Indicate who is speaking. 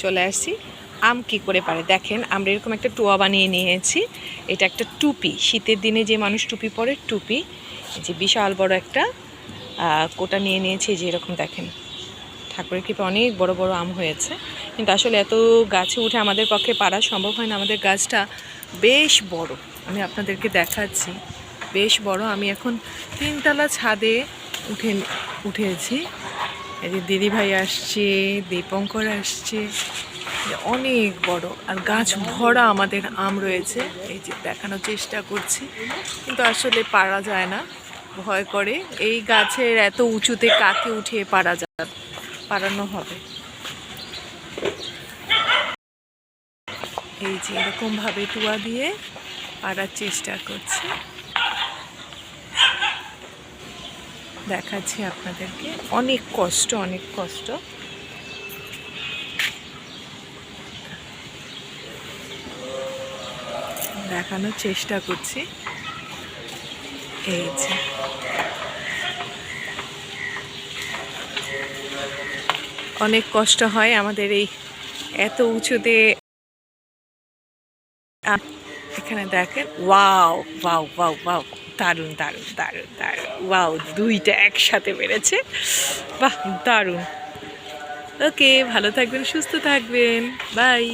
Speaker 1: চলে আসছি আম কি করে পারে দেখেন। আমরা এরকম একটা টোয়া বানিয়ে নিয়েছি। এটা একটা টুপি, শীতের দিনে যে মানুষ টুপি পরে টুপি। যে বিশাল বড় একটা কোটা নিয়ে নিয়েছি, যে এরকম দেখেন ঠাকুরের কৃপা অনেক বড় বড় আম হয়েছে। কিন্তু আসলে এত গাছে উঠে আমাদের পক্ষে পারা সম্ভব হয় না। আমাদের গাছটা বেশ বড়, আমি আপনাদেরকে দেখাচ্ছি, বেশ বড়। আমি এখন 3তলা ছাদে উঠেছি। এই যে দিদিভাই আসছে, দীপঙ্কর আসছে, অনেক বড়। আর গাছ ভরা আমাদের আম রয়েছে। এই যে দেখানোর চেষ্টা করছি, কিন্তু আসলে পারা যায় না, ভয় করে। এই গাছের এত উঁচুতে কাকে উঠিয়ে পারানো হবে। এই যে এরকমভাবে টুয়া দিয়ে পারার চেষ্টা করছি, দেখাচ্ছি আপনাদেরকে। অনেক কষ্ট, অনেক কষ্ট। দেখানোর চেষ্টা করছি। এই যে অনেক কষ্ট হয় আমাদের এই এত উঁচুতে। এখানে দেখেন, ওয়াও ওয়াও ওয়াও ওয়াও, দারুণ দারুণ দারুণ দারুণ, ওয়াও, দুইটা একসাথে বেড়েছে, বাহ দারুণ। ওকে, ভালো থাকবেন, সুস্থ থাকবেন, বাই।